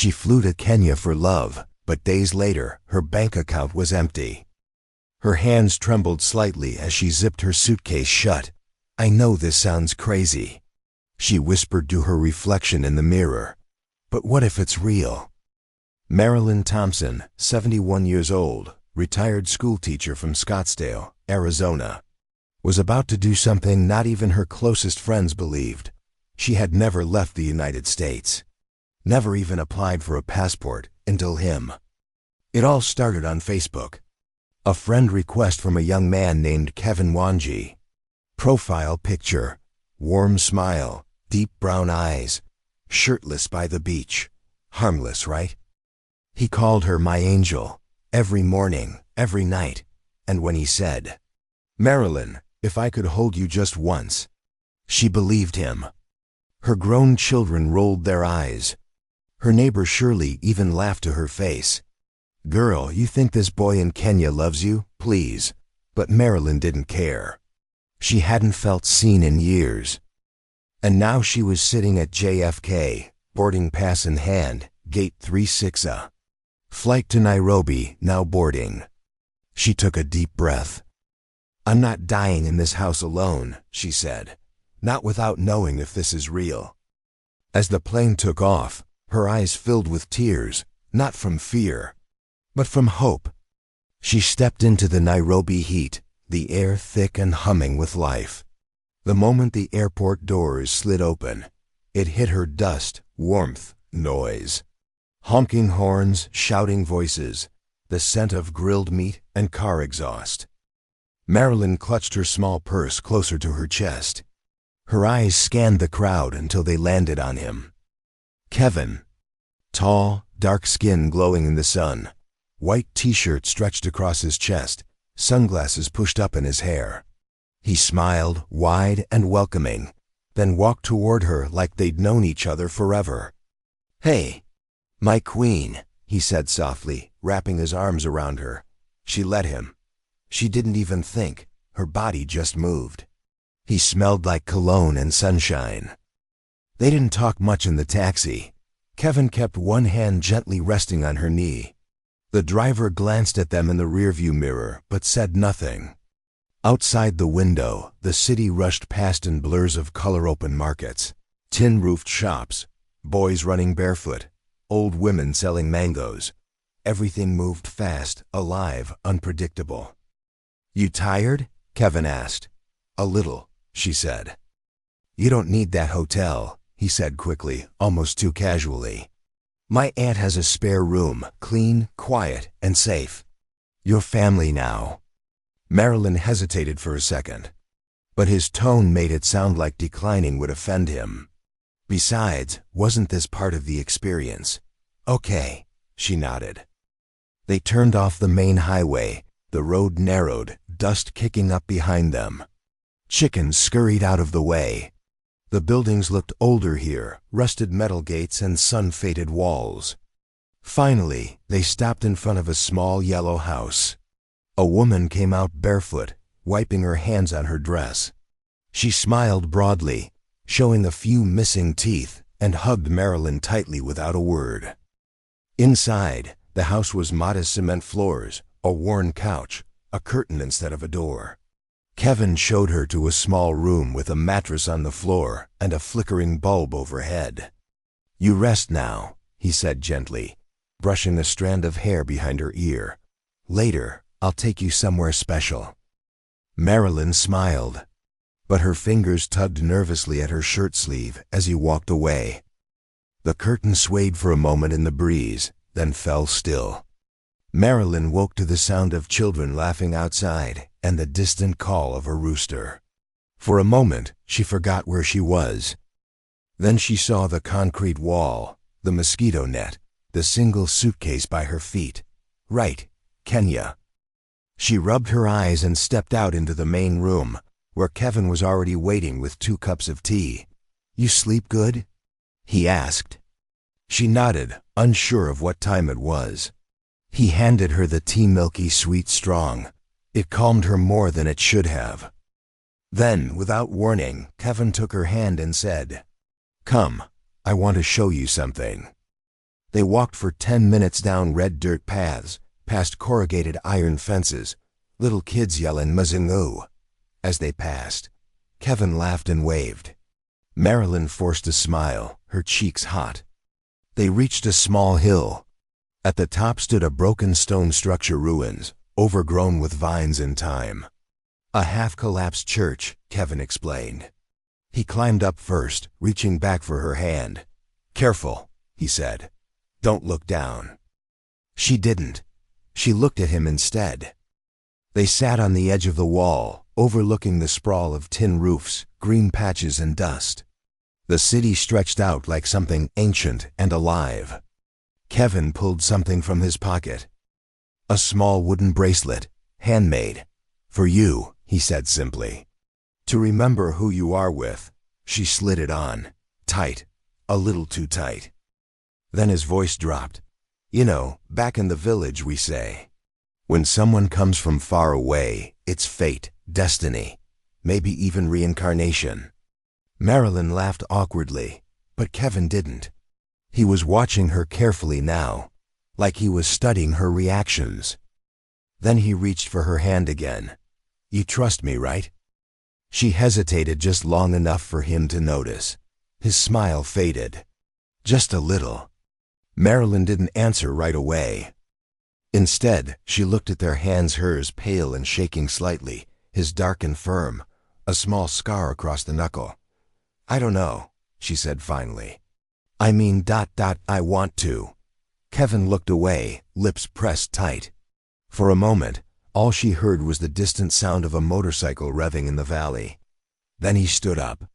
She flew to Kenya for love, but days later, her bank account was empty. Her hands trembled slightly as she zipped her suitcase shut. "I know this sounds crazy," she whispered to her reflection in the mirror. "But what if it's real?" Marilyn Thompson, 71 years old, retired schoolteacher from Scottsdale, Arizona, was about to do something not even her closest friends believed. She had never left the United States, never even applied for a passport until him. It all started on Facebook. A friend request from a young man named Kevin Wanji. Profile picture, warm smile, deep brown eyes, shirtless by the beach. Harmless, right? He called her my angel, every morning, every night, and when he said, "Marilyn, if I could hold you just once," she believed him. Her grown children rolled their eyes. Her neighbor Shirley even laughed to her face. "Girl, you think this boy in Kenya loves you? Please." But Marilyn didn't care. She hadn't felt seen in years. And now she was sitting at JFK, boarding pass in hand, gate 36A. Flight to Nairobi, now boarding. She took a deep breath. "I'm not dying in this house alone," she said. "Not without knowing if this is real." As the plane took off, her eyes filled with tears, not from fear, but from hope. She stepped into the Nairobi heat, the air thick and humming with life. The moment the airport doors slid open, it hit her dust, warmth, noise. Honking horns, shouting voices, the scent of grilled meat and car exhaust. Marilyn clutched her small purse closer to her chest. Her eyes scanned the crowd until they landed on him. Kevin. Tall, dark skin glowing in the sun, white t-shirt stretched across his chest, sunglasses pushed up in his hair. He smiled, wide and welcoming, then walked toward her like they'd known each other forever. "Hey, my queen," he said softly, wrapping his arms around her. She let him. She didn't even think, her body just moved. He smelled like cologne and sunshine. They didn't talk much in the taxi. Kevin kept one hand gently resting on her knee. The driver glanced at them in the rearview mirror, but said nothing. Outside the window, the city rushed past in blurs of color-open markets, tin-roofed shops, boys running barefoot, old women selling mangoes. Everything moved fast, alive, unpredictable. "You tired?" Kevin asked. "A little," she said. "You don't need that hotel," he said quickly, almost too casually. "My aunt has a spare room, clean, quiet, and safe. You're family now." Marilyn hesitated for a second, but his tone made it sound like declining would offend him. Besides, wasn't this part of the experience? "Okay," she nodded. They turned off the main highway. The road narrowed, dust kicking up behind them. Chickens scurried out of the way. The buildings looked older here, rusted metal gates and sun-faded walls. Finally, they stopped in front of a small yellow house. A woman came out barefoot, wiping her hands on her dress. She smiled broadly, showing a few missing teeth, and hugged Marilyn tightly without a word. Inside, the house was modest cement floors, a worn couch, a curtain instead of a door. Kevin showed her to a small room with a mattress on the floor and a flickering bulb overhead. "You rest now," he said gently, brushing a strand of hair behind her ear. "Later, I'll take you somewhere special." Marilyn smiled, but her fingers tugged nervously at her shirt sleeve as he walked away. The curtain swayed for a moment in the breeze, then fell still. Marilyn woke to the sound of children laughing outside and the distant call of a rooster. For a moment, she forgot where she was. Then she saw the concrete wall, the mosquito net, the single suitcase by her feet. Right, Kenya. She rubbed her eyes and stepped out into the main room, where Kevin was already waiting with 2 cups of tea. "You sleep good?" he asked. She nodded, unsure of what time it was. He handed her the tea, milky sweet strong. It calmed her more than it should have. Then, without warning, Kevin took her hand and said, "Come, I want to show you something." They walked for 10 minutes down red dirt paths, past corrugated iron fences, little kids yelling Mazingoo. As they passed, Kevin laughed and waved. Marilyn forced a smile, her cheeks hot. They reached a small hill. At the top stood a broken stone structure ruins, overgrown with vines and thyme. A half-collapsed church, Kevin explained. He climbed up first, reaching back for her hand. "Careful," he said. "Don't look down." She didn't. She looked at him instead. They sat on the edge of the wall, overlooking the sprawl of tin roofs, green patches and dust. The city stretched out like something ancient and alive. Kevin pulled something from his pocket. A small wooden bracelet, handmade. "For you," he said simply. "To remember who you are with." She slid it on. Tight. A little too tight. Then his voice dropped. "You know, back in the village we say, when someone comes from far away, it's fate, destiny, maybe even reincarnation." Marilyn laughed awkwardly, but Kevin didn't. He was watching her carefully now, like he was studying her reactions. Then he reached for her hand again. "You trust me, right?" She hesitated just long enough for him to notice. His smile faded. Just a little. Marilyn didn't answer right away. Instead, she looked at their hands, hers pale and shaking slightly, his dark and firm, a small scar across the knuckle. "I don't know," she said finally. I want to." Kevin looked away, lips pressed tight. For a moment, all she heard was the distant sound of a motorcycle revving in the valley. Then he stood up.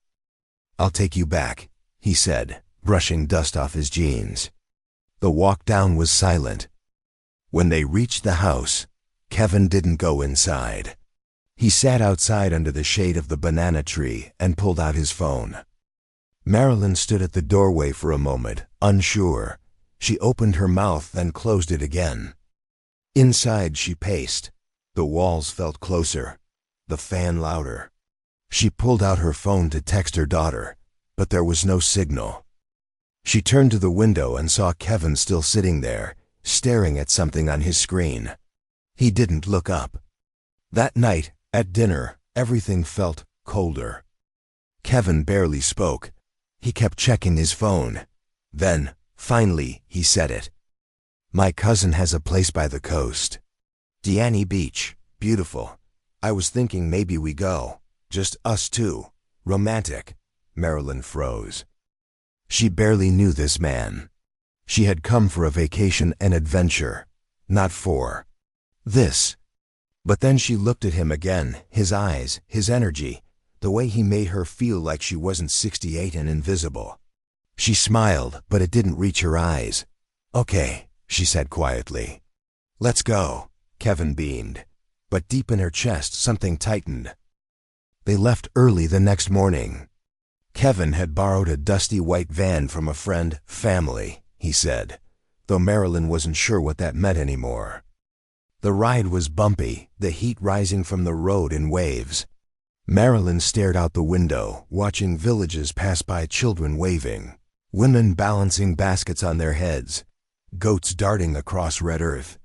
"I'll take you back," he said, brushing dust off his jeans. The walk down was silent. When they reached the house, Kevin didn't go inside. He sat outside under the shade of the banana tree and pulled out his phone. Marilyn stood at the doorway for a moment, unsure. She opened her mouth and closed it again. Inside she paced. The walls felt closer, the fan louder. She pulled out her phone to text her daughter, but there was no signal. She turned to the window and saw Kevin still sitting there, staring at something on his screen. He didn't look up. That night, at dinner, everything felt colder. Kevin barely spoke. He kept checking his phone. Then, finally, he said it. "My cousin has a place by the coast. Diani Beach. Beautiful. I was thinking maybe we go. Just us two. Romantic." Marilyn froze. She barely knew this man. She had come for a vacation and adventure, not for this. But then she looked at him again, his eyes, his energy, the way he made her feel like she wasn't 68 and invisible. She smiled, but it didn't reach her eyes. "Okay," she said quietly. "Let's go." Kevin beamed. But deep in her chest, something tightened. They left early the next morning. Kevin had borrowed a dusty white van from a friend, family, he said, though Marilyn wasn't sure what that meant anymore. The ride was bumpy, the heat rising from the road in waves. Marilyn stared out the window, watching villages pass by, children waving, women balancing baskets on their heads, goats darting across red earth.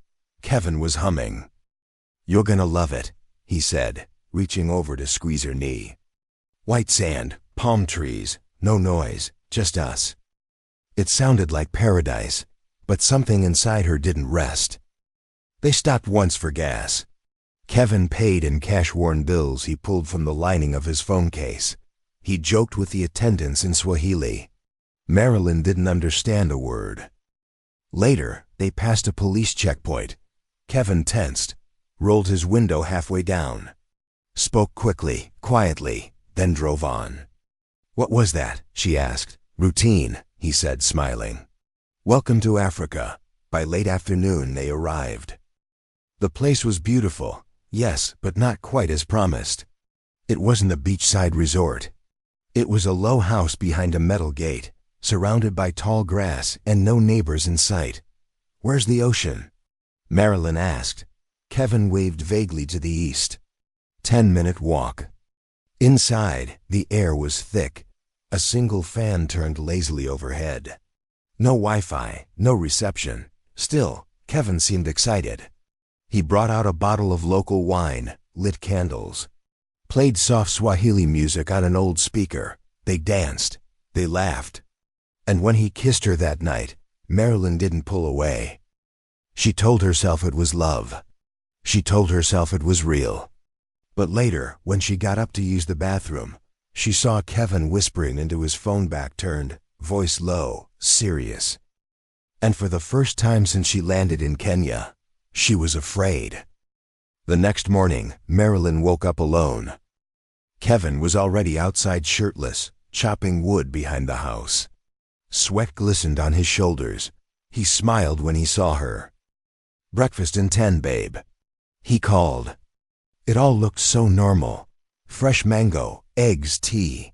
Kevin was humming. "You're gonna love it," he said, reaching over to squeeze her knee. "White sand, palm trees, no noise, just us." It sounded like paradise, but something inside her didn't rest. They stopped once for gas. Kevin paid in cash-worn bills he pulled from the lining of his phone case. He joked with the attendants in Swahili. Marilyn didn't understand a word. Later, they passed a police checkpoint. Kevin tensed, rolled his window halfway down, spoke quickly, quietly, then drove on. "What was that?" she asked. "Routine," he said, smiling. "Welcome to Africa." By late afternoon, they arrived. The place was beautiful. Yes, but not quite as promised. It wasn't a beachside resort. It was a low house behind a metal gate, surrounded by tall grass and no neighbors in sight. "Where's the ocean?" Marilyn asked. Kevin waved vaguely to the east. 10-minute walk. Inside, the air was thick. A single fan turned lazily overhead. No Wi-Fi, no reception. Still, Kevin seemed excited. He brought out a bottle of local wine, lit candles, played soft Swahili music on an old speaker. They danced. They laughed. And when he kissed her that night, Marilyn didn't pull away. She told herself it was love. She told herself it was real. But later, when she got up to use the bathroom, she saw Kevin whispering into his phone back turned, voice low, serious. And for the first time since she landed in Kenya, she was afraid. The next morning, Marilyn woke up alone. Kevin was already outside shirtless, chopping wood behind the house. Sweat glistened on his shoulders. He smiled when he saw her. "Breakfast in 10, babe," he called. It all looked so normal. Fresh mango, eggs, tea.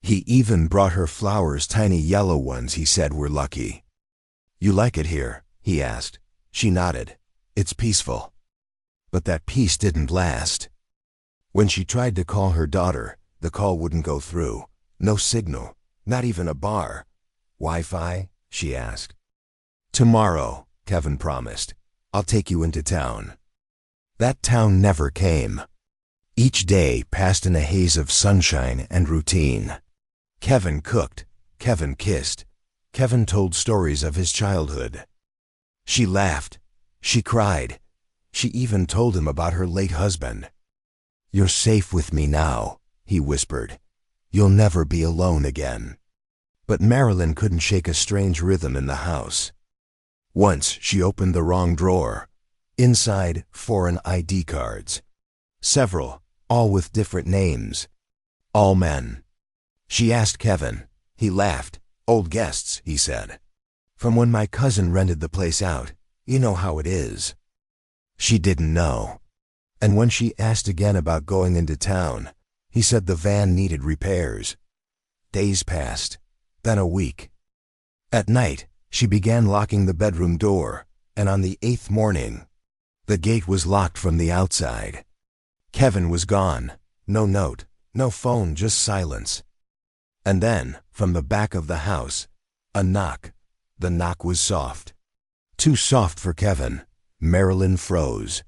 He even brought her flowers, tiny yellow ones he said were lucky. "You like it here?" he asked. She nodded. "It's peaceful." But that peace didn't last. When she tried to call her daughter, the call wouldn't go through. No signal, not even a bar. "Wi-Fi?" she asked. "Tomorrow," Kevin promised. "I'll take you into town." That town never came. Each day passed in a haze of sunshine and routine. Kevin cooked. Kevin kissed. Kevin told stories of his childhood. She laughed. She cried. She even told him about her late husband. "You're safe with me now," he whispered. "You'll never be alone again." But Marilyn couldn't shake a strange rhythm in the house. Once she opened the wrong drawer. Inside, foreign ID cards. Several, all with different names. All men. She asked Kevin. He laughed. "Old guests," he said. "From when my cousin rented the place out. You know how it is." She didn't know. And when she asked again about going into town, he said the van needed repairs. Days passed, then a week. At night, she began locking the bedroom door, and on the 8th morning, the gate was locked from the outside. Kevin was gone. No note, no phone, just silence. And then, from the back of the house, a knock. The knock was soft. Too soft for Kevin. Marilyn froze.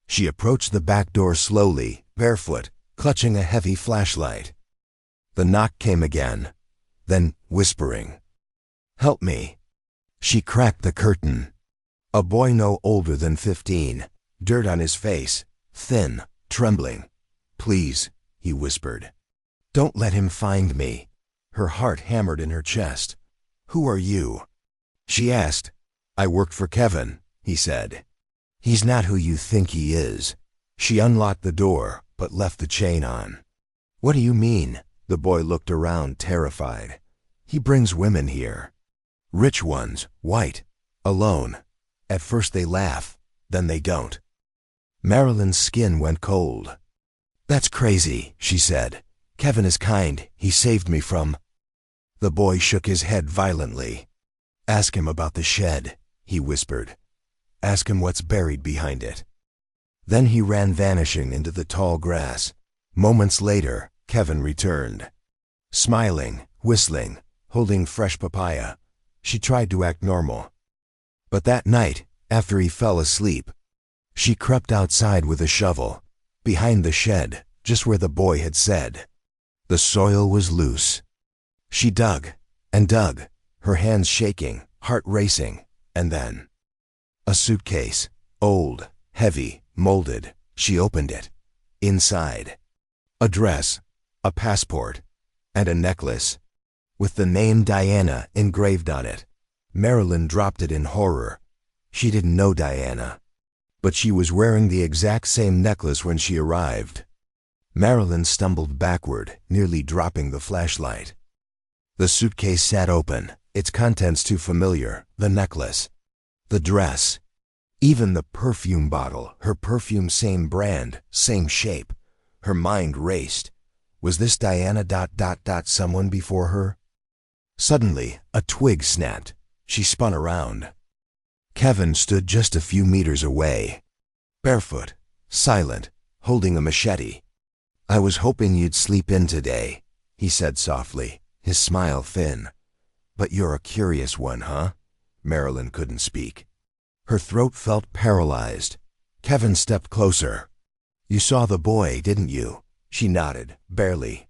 She approached the back door slowly, barefoot, clutching a heavy flashlight. The knock came again, then whispering. "Help me." She cracked the curtain. A boy no older than 15, dirt on his face, thin, trembling. "Please," he whispered. "Don't let him find me." Her heart hammered in her chest. "Who are you?" She asked. "I worked for Kevin," he said. "He's not who you think he is." She unlocked the door, but left the chain on. "What do you mean?" The boy looked around, terrified. "He brings women here. Rich ones, white, alone. At first they laugh, then they don't." Marilyn's skin went cold. "That's crazy," she said. "Kevin is kind. He saved me from—" The boy shook his head violently. "Ask him about the shed," he whispered. "Ask him what's buried behind it." Then he ran vanishing into the tall grass. Moments later, Kevin returned. Smiling, whistling, holding fresh papaya. She tried to act normal. But that night, after he fell asleep, she crept outside with a shovel, behind the shed, just where the boy had said. The soil was loose. She dug and dug, her hands shaking, heart racing, and then a suitcase, old, heavy, molded. She opened it. Inside, a dress, a passport, and a necklace, with the name Diana engraved on it. Marilyn dropped it in horror. She didn't know Diana, but she was wearing the exact same necklace when she arrived. Marilyn stumbled backward, nearly dropping the flashlight. The suitcase sat open, its contents too familiar, the necklace, the dress, even the perfume bottle, her perfume same brand, same shape. Her mind raced. Was this Diana ... someone before her? Suddenly, a twig snapped. She spun around. Kevin stood just a few meters away, barefoot, silent, holding a machete. "I was hoping you'd sleep in today," he said softly, his smile thin. But you're a curious one, huh? Marilyn couldn't speak. Her throat felt paralyzed. Kevin stepped closer. You saw the boy, didn't you? She nodded, barely.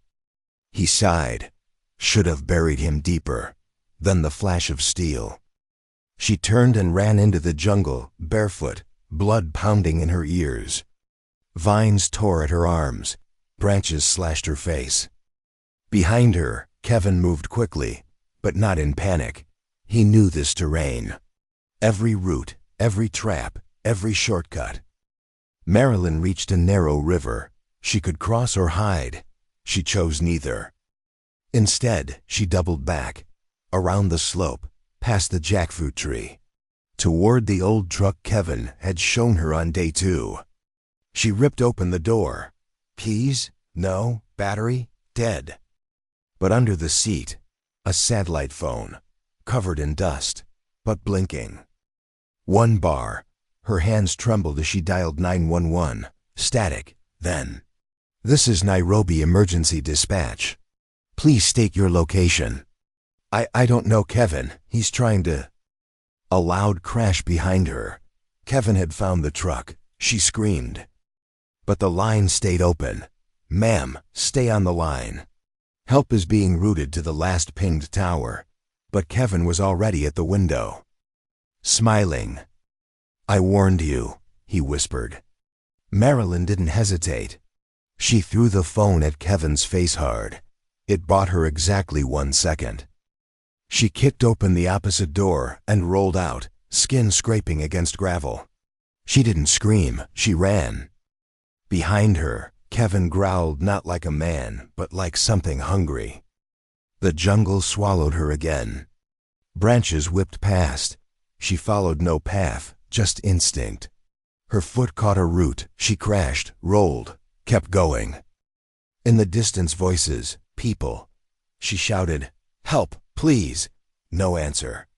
He sighed. Should have buried him deeper. Then the flash of steel. She turned and ran into the jungle, barefoot, blood pounding in her ears. Vines tore at her arms. Branches slashed her face. Behind her, Kevin moved quickly, but not in panic. He knew this terrain. Every route, every trap, every shortcut. Marilyn reached a narrow river. She could cross or hide. She chose neither. Instead, she doubled back, around the slope, past the jackfruit tree, toward the old truck Kevin had shown her on day 2. She ripped open the door. Keys? No. Battery? Dead. But under the seat, a satellite phone, covered in dust, but blinking. 1 bar. Her hands trembled as she dialed 911. Static. Then, "This is Nairobi Emergency Dispatch. Please state your location." I don't know Kevin. He's trying to..." A loud crash behind her. Kevin had found the truck. She screamed. But the line stayed open. "Ma'am, stay on the line. Help is being routed to the last pinged tower." But Kevin was already at the window. Smiling. "I warned you," he whispered. Marilyn didn't hesitate. She threw the phone at Kevin's face hard. It bought her exactly 1 second. She kicked open the opposite door and rolled out, skin scraping against gravel. She didn't scream, she ran. Behind her, Kevin growled not like a man, but like something hungry. The jungle swallowed her again. Branches whipped past. She followed no path, just instinct. Her foot caught a root. She crashed, rolled, kept going. In the distance, voices, people. She shouted, "Help, please!" No answer.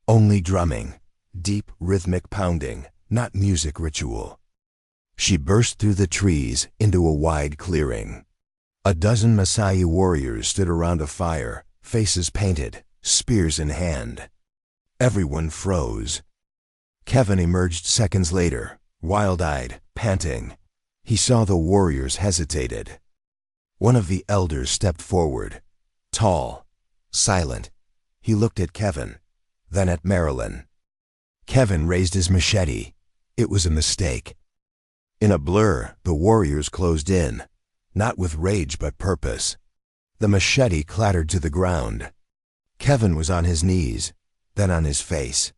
Only drumming, deep rhythmic pounding, not music ritual. She burst through the trees into a wide clearing. A dozen Maasai warriors stood around a fire, faces painted, spears in hand. Everyone froze. Kevin emerged seconds later, wild-eyed, panting. He saw the warriors hesitated. One of the elders stepped forward, tall, silent. He looked at Kevin, then at Marilyn. Kevin raised his machete. It was a mistake. In a blur, the warriors closed in, not with rage but purpose. The machete clattered to the ground. Kevin was on his knees, then on his face.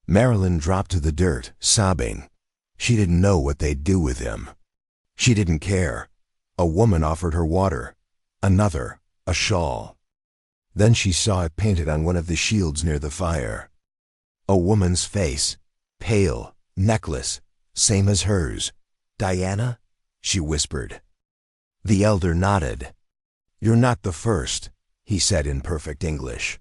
Marilyn dropped to the dirt, sobbing. She didn't know what they'd do with him. She didn't care. A woman offered her water. Another, a shawl. Then she saw it painted on one of the shields near the fire. A woman's face, pale, necklace, same as hers. "Diana?" she whispered. The elder nodded. "You're not the first," he said in perfect English.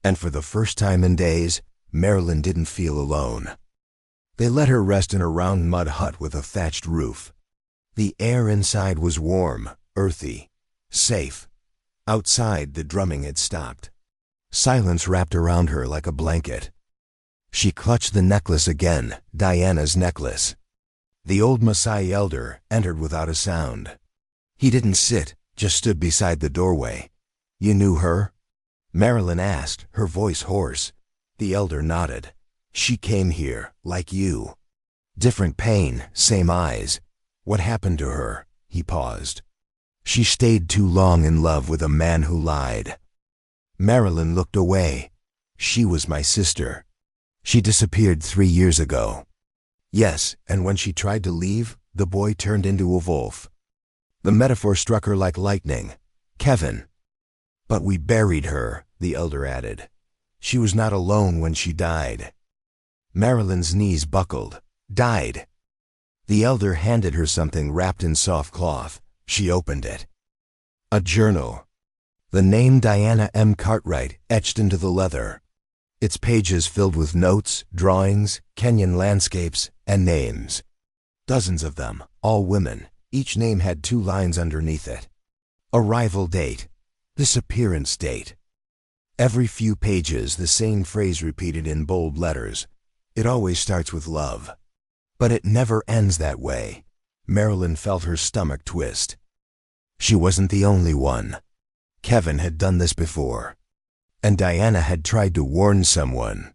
And for the first time in days, Marilyn didn't feel alone. They let her rest in a round mud hut with a thatched roof. The air inside was warm, earthy, safe. Outside, the drumming had stopped. Silence wrapped around her like a blanket. She clutched the necklace again, Diana's necklace. The old Maasai elder entered without a sound. He didn't sit, just stood beside the doorway. "You knew her?" Marilyn asked, her voice hoarse. The elder nodded. "She came here, like you. Different pain, same eyes. What happened to her?" He paused. "She stayed too long in love with a man who lied." Marilyn looked away. "She was my sister. She disappeared 3 years ago." "Yes, and when she tried to leave, the boy turned into a wolf." The metaphor struck her like lightning. "Kevin." "But we buried her," the elder added. "She was not alone when she died." Marilyn's knees buckled. "Died." The elder handed her something wrapped in soft cloth. She opened it. A journal. The name Diana M. Cartwright etched into the leather. Its pages filled with notes, drawings, Kenyan landscapes, and names. Dozens of them, all women. Each name had 2 lines underneath it. Arrival date. Disappearance date. Every few pages, the same phrase repeated in bold letters. It always starts with love. But it never ends that way. Marilyn felt her stomach twist. She wasn't the only one. Kevin had done this before. And Diana had tried to warn someone.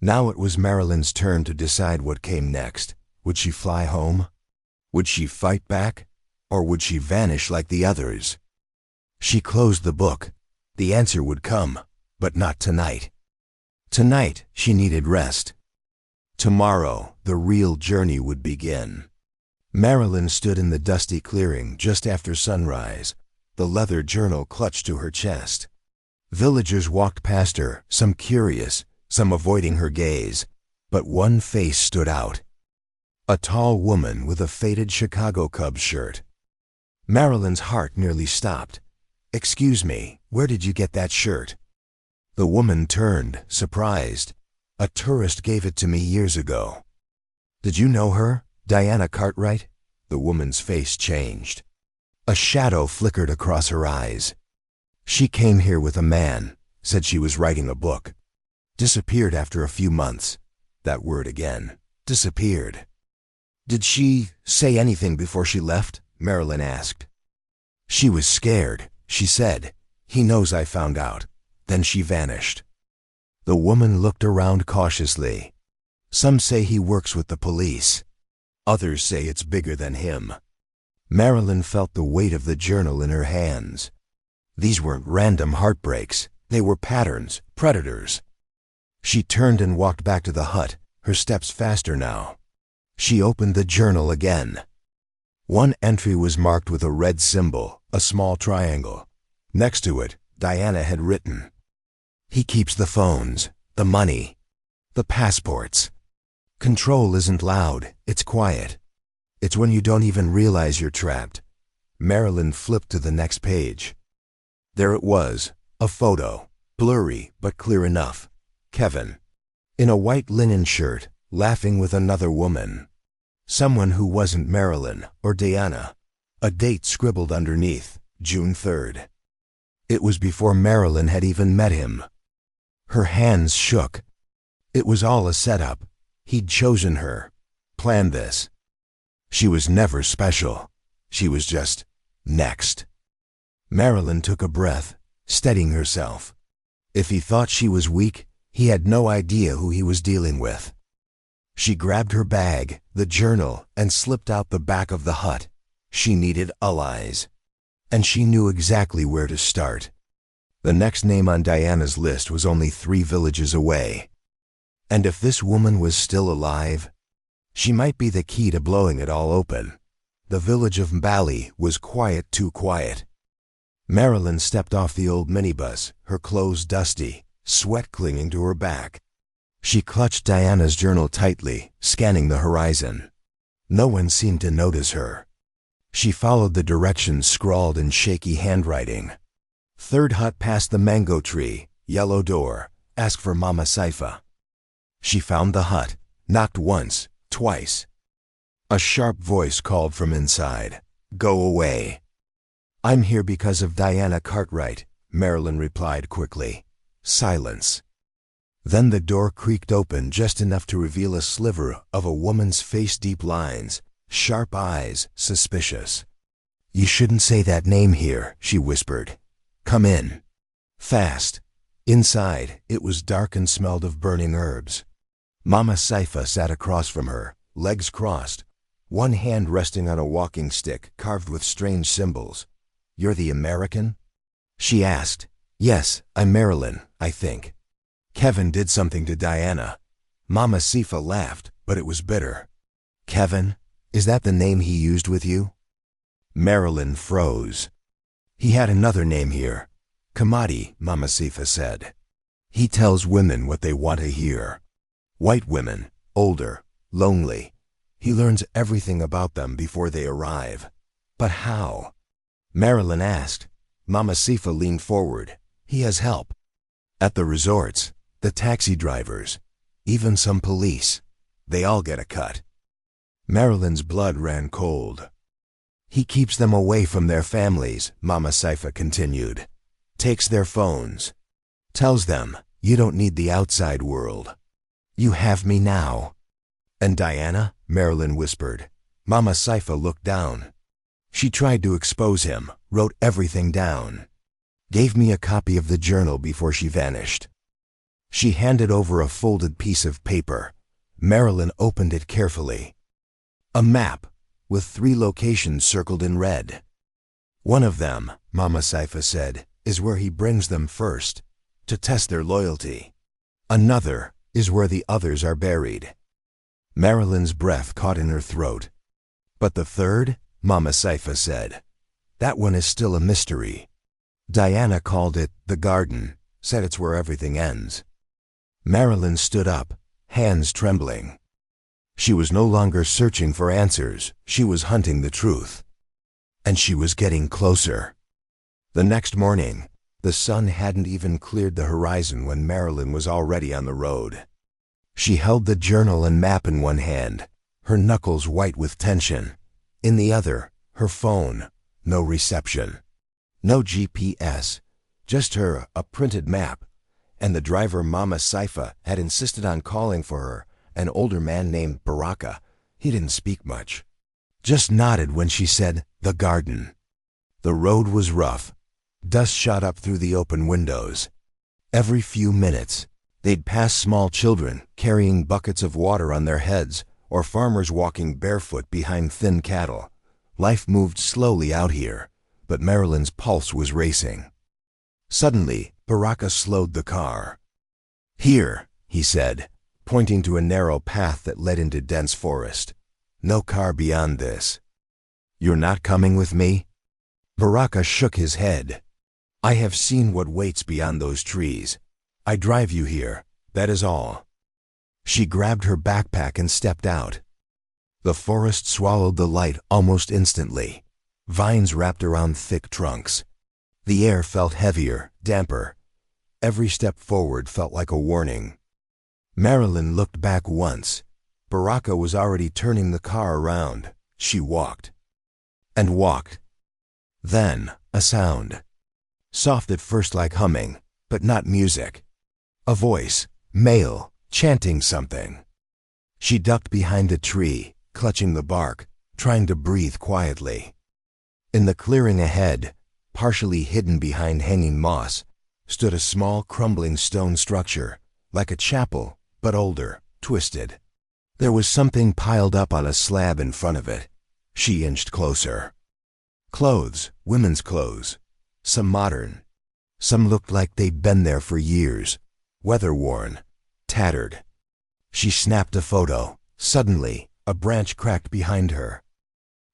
Now it was Marilyn's turn to decide what came next. Would she fly home? Would she fight back? Or would she vanish like the others? She closed the book. The answer would come, but not tonight. Tonight, she needed rest. Tomorrow, the real journey would begin. Marilyn stood in the dusty clearing just after sunrise, the leather journal clutched to her chest. Villagers walked past her, some curious, some avoiding her gaze, but one face stood out. A tall woman with a faded Chicago Cubs shirt. Marilyn's heart nearly stopped. "Excuse me, where did you get that shirt?" The woman turned, surprised. "A tourist gave it to me years ago." "Did you know her, Diana Cartwright?" The woman's face changed. A shadow flickered across her eyes. "She came here with a man, said she was writing a book. Disappeared after a few months." That word again. Disappeared. "Did she say anything before she left?" Marilyn asked. "She was scared. She said, 'He knows I found out.' Then she vanished." The woman looked around cautiously. "Some say he works with the police. Others say it's bigger than him." Marilyn felt the weight of the journal in her hands. These weren't random heartbreaks. They were patterns, predators. She turned and walked back to the hut, her steps faster now. She opened the journal again. One entry was marked with a red symbol, a small triangle. Next to it, Diana had written, "He keeps the phones, the money, the passports. Control isn't loud, it's quiet. It's when you don't even realize you're trapped." Marilyn flipped to the next page. There it was, a photo, blurry but clear enough. Kevin, in a white linen shirt, laughing with another woman. Someone who wasn't Marilyn or Diana. A date scribbled underneath, June 3rd. It was before Marilyn had even met him. Her hands shook. It was all a setup. He'd chosen her, planned this. She was never special. She was just next. Marilyn took a breath, steadying herself. If he thought she was weak, he had no idea who he was dealing with. She grabbed her bag, the journal, and slipped out the back of the hut. She needed allies. And she knew exactly where to start. The next name on Diana's list was only 3 villages away. And if this woman was still alive, she might be the key to blowing it all open. The village of Mbali was quiet, too quiet. Marilyn stepped off the old minibus, her clothes dusty, sweat clinging to her back. She clutched Diana's journal tightly, scanning the horizon. No one seemed to notice her. She followed the directions scrawled in shaky handwriting. 3rd hut past the mango tree, yellow door, ask for Mama Saifa. She found the hut, knocked once, twice. A sharp voice called from inside, "Go away." "I'm here because of Diana Cartwright," Marilyn replied quickly. Silence. Then the door creaked open just enough to reveal a sliver of a woman's face-deep lines, sharp eyes, suspicious. "You shouldn't say that name here," she whispered. "Come in." Fast. Inside, it was dark and smelled of burning herbs. Mama Saifa sat across from her, legs crossed, one hand resting on a walking stick carved with strange symbols. "You're the American?" she asked. "Yes, I'm Marilyn, I think. Kevin did something to Diana." Mama Saifa laughed, but it was bitter. "Kevin? Is that the name he used with you?" Marilyn froze. "He had another name here. Kamadi," Mama Saifa said. "He tells women what they want to hear. White women, older, lonely. He learns everything about them before they arrive." "But how?" Marilyn asked. Mama Saifa leaned forward. "He has help. At the resorts, the taxi drivers, even some police. They all get a cut." Marilyn's blood ran cold. "He keeps them away from their families," Mama Saifa continued. "Takes their phones. Tells them, you don't need the outside world. You have me now. And Diana? Marilyn whispered. Mama Saifa looked down. She tried to expose him, wrote everything down. Gave me a copy of the journal before she vanished. She handed over a folded piece of paper. Marilyn opened it carefully. A map, with 3 locations circled in red. One of them, Mama Saifa said, is where he brings them first, to test their loyalty. Another is where the others are buried. Marilyn's breath caught in her throat. But the third, Mama Saifa said, that one is still a mystery. Diana called it the garden, said it's where everything ends. Marilyn stood up, hands trembling. She was no longer searching for answers, she was hunting the truth. And she was getting closer. The next morning, the sun hadn't even cleared the horizon when Marilyn was already on the road. She held the journal and map in one hand, her knuckles white with tension. In the other, her phone, no reception. No GPS, just her, a printed map. And the driver Mama Saifa had insisted on calling for her, an older man named Baraka. He didn't speak much. Just nodded when she said, the garden. The road was rough. Dust shot up through the open windows. Every few minutes, they'd pass small children carrying buckets of water on their heads or farmers walking barefoot behind thin cattle. Life moved slowly out here, but Marilyn's pulse was racing. Suddenly, Baraka slowed the car. Here, he said, pointing to a narrow path that led into dense forest. No car beyond this. You're not coming with me? Baraka shook his head. I have seen what waits beyond those trees. I drive you here, that is all. She grabbed her backpack and stepped out. The forest swallowed the light almost instantly. Vines wrapped around thick trunks. The air felt heavier, damper. Every step forward felt like a warning. Marilyn looked back once. Baraka was already turning the car around. She walked. And walked. Then, a sound. Soft at first like humming, but not music. A voice, male, chanting something. She ducked behind a tree, clutching the bark, trying to breathe quietly. In the clearing ahead, partially hidden behind hanging moss, stood a small crumbling stone structure, like a chapel, but older, twisted. There was something piled up on a slab in front of it. She inched closer. Clothes, women's clothes. Some modern. Some looked like they'd been there for years, weather-worn, tattered. She snapped a photo. Suddenly, a branch cracked behind her.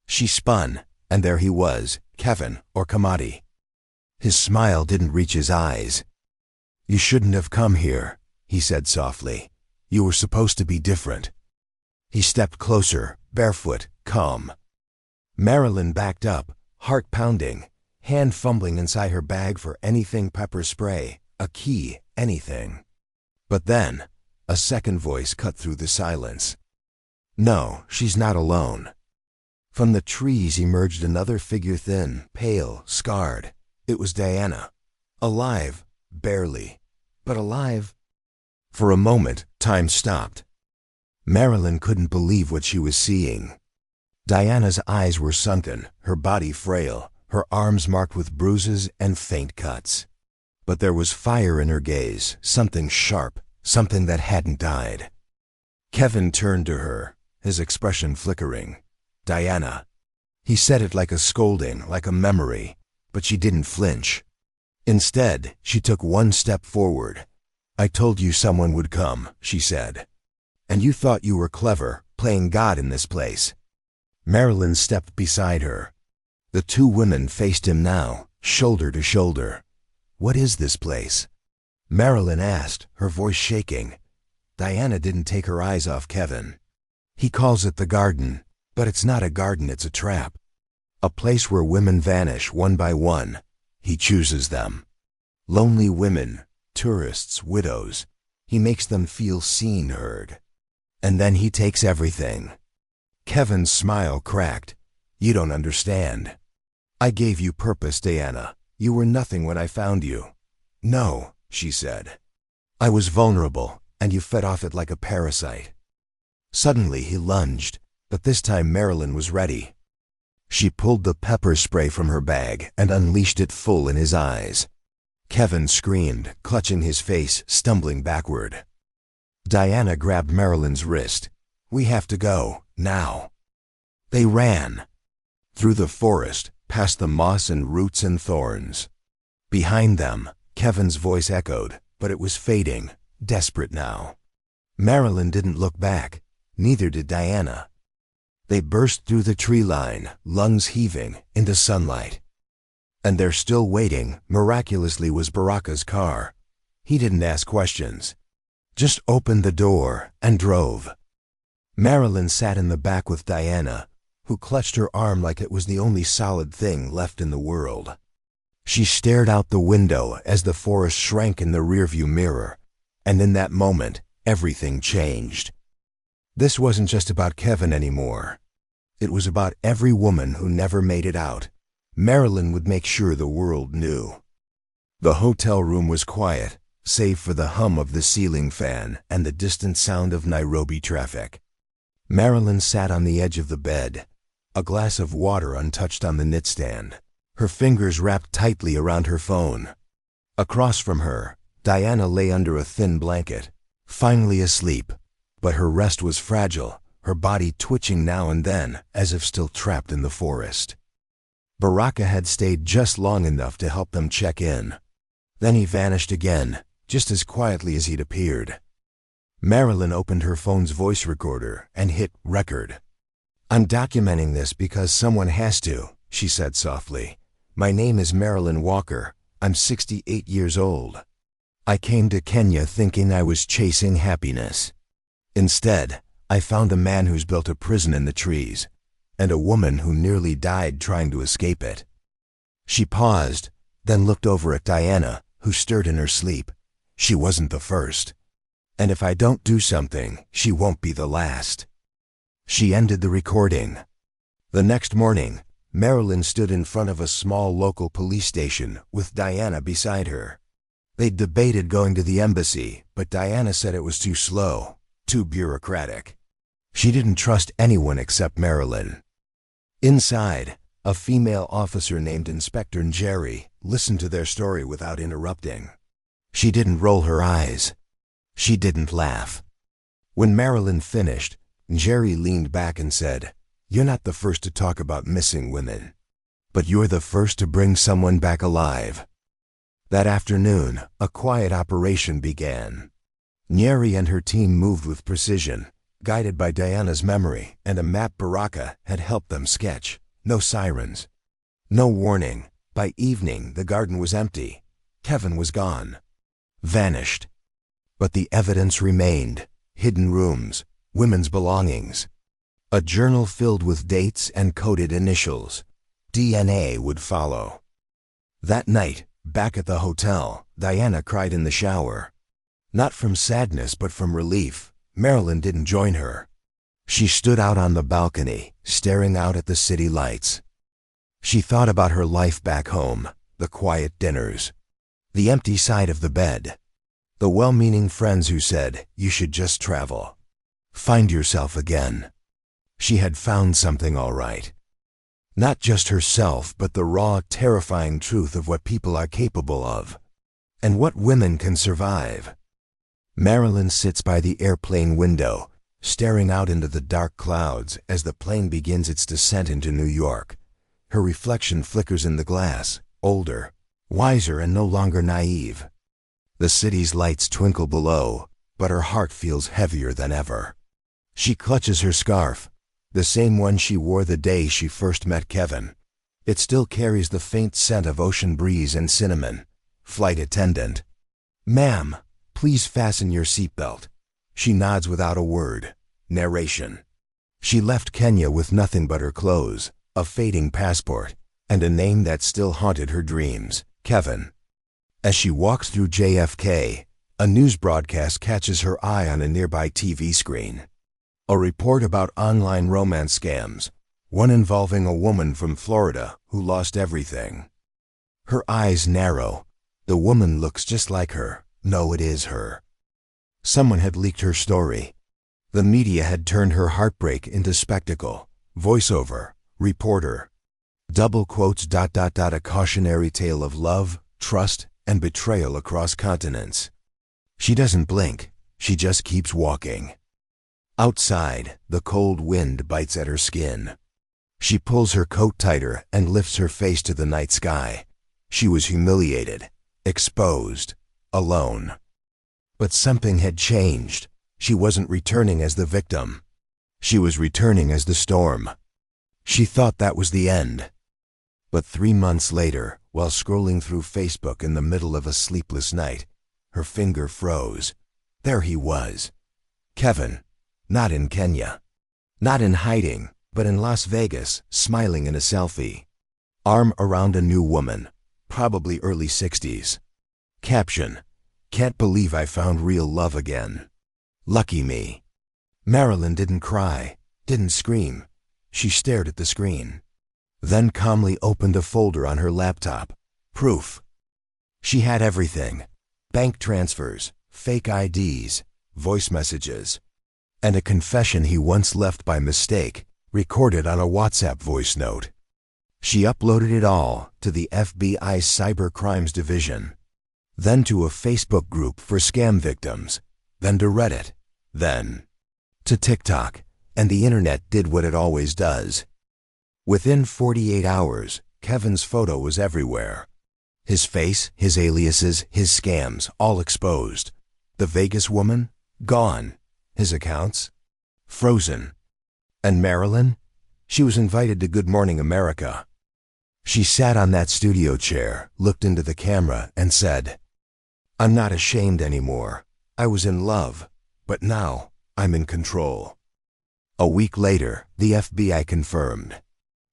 She spun, and there he was, Kevin, or Kamadi. His smile didn't reach his eyes. You shouldn't have come here, he said softly. You were supposed to be different. He stepped closer, barefoot, calm. Marilyn backed up, heart pounding, hand fumbling inside her bag for anything pepper spray, a key, anything. But then, a second voice cut through the silence. No, she's not alone. From the trees emerged another figure, thin, pale, scarred. It was Diana. Alive, barely, but alive. For a moment, time stopped. Marilyn couldn't believe what she was seeing. Diana's eyes were sunken, her body frail, her arms marked with bruises and faint cuts. But there was fire in her gaze, something sharp, something that hadn't died. Kevin turned to her, his expression flickering. Diana. He said it like a scolding, like a memory, but she didn't flinch. Instead, she took one step forward. I told you someone would come, she said. And you thought you were clever, playing God in this place. Marilyn stepped beside her. The two women faced him now, shoulder to shoulder. What is this place? Marilyn asked, her voice shaking. Diana didn't take her eyes off Kevin. He calls it the garden, but it's not a garden, it's a trap. A place where women vanish one by one. He chooses them. Lonely women, tourists, widows. He makes them feel seen, heard. And then he takes everything. Kevin's smile cracked. You don't understand. I gave you purpose, Diana. You were nothing when I found you. No, she said. I was vulnerable, and you fed off it like a parasite. Suddenly he lunged, but this time Marilyn was ready. She pulled the pepper spray from her bag and unleashed it full in his eyes. Kevin screamed, clutching his face, stumbling backward. Diana grabbed Marilyn's wrist. We have to go, now. They ran. Through the forest, past the moss and roots and thorns. Behind them, Kevin's voice echoed, but it was fading, desperate now. Marilyn didn't look back, neither did Diana. They burst through the tree line, lungs heaving, into sunlight. And there, still waiting, miraculously, was Baraka's car. He didn't ask questions. Just opened the door and drove. Marilyn sat in the back with Diana, who clutched her arm like it was the only solid thing left in the world. She stared out the window as the forest shrank in the rearview mirror, and in that moment, everything changed. This wasn't just about Kevin anymore. It was about every woman who never made it out. Marilyn would make sure the world knew. The hotel room was quiet, save for the hum of the ceiling fan and the distant sound of Nairobi traffic. Marilyn sat on the edge of the bed, a glass of water untouched on the nightstand, her fingers wrapped tightly around her phone. Across from her, Diana lay under a thin blanket, finally asleep, but her rest was fragile, her body twitching now and then as if still trapped in the forest. Baraka had stayed just long enough to help them check in. Then he vanished again, just as quietly as he'd appeared. Marilyn opened her phone's voice recorder and hit record. I'm documenting this because someone has to, she said softly. My name is Marilyn Walker. I'm 68 years old. I came to Kenya thinking I was chasing happiness. Instead, I found a man who's built a prison in the trees, and a woman who nearly died trying to escape it. She paused, then looked over at Diana, who stirred in her sleep. She wasn't the first. And if I don't do something, she won't be the last. She ended the recording. The next morning, Marilyn stood in front of a small local police station with Diana beside her. They'd debated going to the embassy, but Diana said it was too slow, too bureaucratic. She didn't trust anyone except Marilyn. Inside, a female officer named Inspector Njeri listened to their story without interrupting. She didn't roll her eyes. She didn't laugh. When Marilyn finished, Njeri leaned back and said, You're not the first to talk about missing women, but you're the first to bring someone back alive. That afternoon, a quiet operation began. Njeri and her team moved with precision, guided by Diana's memory and a map Baraka had helped them sketch. No sirens. No warning. By evening, the garden was empty. Kevin was gone. Vanished. But the evidence remained. Hidden rooms, women's belongings. A journal filled with dates and coded initials. DNA would follow. That night, back at the hotel, Diana cried in the shower. Not from sadness, but from relief. Marilyn didn't join her. She stood out on the balcony, staring out at the city lights. She thought about her life back home, the quiet dinners, the empty side of the bed, the well-meaning friends who said, you should just travel. Find yourself again. She had found something all right. Not just herself, but the raw, terrifying truth of what people are capable of, and what women can survive. Marilyn sits by the airplane window, staring out into the dark clouds as the plane begins its descent into New York. Her reflection flickers in the glass, older, wiser, and no longer naive. The city's lights twinkle below, but her heart feels heavier than ever. She clutches her scarf, the same one she wore the day she first met Kevin. It still carries the faint scent of ocean breeze and cinnamon. Flight attendant. Ma'am, please fasten your seatbelt. She nods without a word. Narration. She left Kenya with nothing but her clothes, a fading passport, and a name that still haunted her dreams, Kevin. As she walks through JFK, a news broadcast catches her eye on a nearby TV screen. A report about online romance scams, one involving a woman from Florida who lost everything. Her eyes narrow. The woman looks just like her, No, it is her. Someone had leaked her story. The media had turned her heartbreak into spectacle. Voiceover, reporter. Double quotes, ... A cautionary tale of love, trust, and betrayal across continents. She doesn't blink. She just keeps walking. Outside, the cold wind bites at her skin. She pulls her coat tighter and lifts her face to the night sky. She was humiliated, exposed, alone. But something had changed. She wasn't returning as the victim. She was returning as the storm. She thought that was the end. But 3 months later, while scrolling through Facebook in the middle of a sleepless night, her finger froze. There he was. Kevin. Not in Kenya. Not in hiding, but in Las Vegas, smiling in a selfie. Arm around a new woman, probably early 60s. Caption: "Can't believe I found real love again. Lucky me." Marilyn didn't cry, didn't scream. She stared at the screen. Then calmly opened a folder on her laptop. Proof. She had everything. Bank transfers, fake IDs, voice messages, and a confession he once left by mistake, recorded on a WhatsApp voice note. She uploaded it all to the FBI's Cyber Crimes Division, then to a Facebook group for scam victims, then to Reddit, then to TikTok, and the internet did what it always does. Within 48 hours, Kevin's photo was everywhere. His face, his aliases, his scams, all exposed. The Vegas woman? Gone. His accounts? Frozen. And Marilyn? She was invited to Good Morning America. She sat on that studio chair, looked into the camera, and said, "I'm not ashamed anymore. I was in love, but now I'm in control." A week later, the FBI confirmed.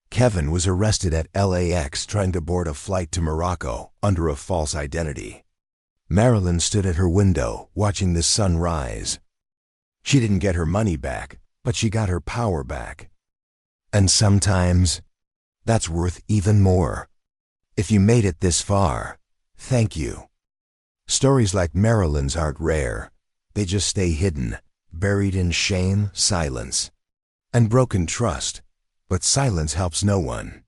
Kevin was arrested at LAX trying to board a flight to Morocco under a false identity. Marilyn stood at her window, watching the sun rise. She didn't get her money back, but she got her power back. And sometimes, that's worth even more. If you made it this far, thank you. Stories like Marilyn's aren't rare. They just stay hidden, buried in shame, silence, and broken trust. But silence helps no one.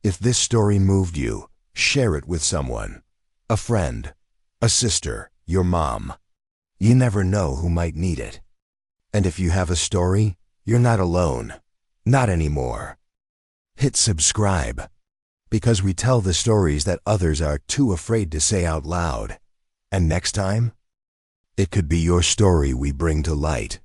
If this story moved you, share it with someone. A friend, a sister, your mom. You never know who might need it. And if you have a story, you're not alone. Not anymore. Hit subscribe, because we tell the stories that others are too afraid to say out loud. And next time, it could be your story we bring to light.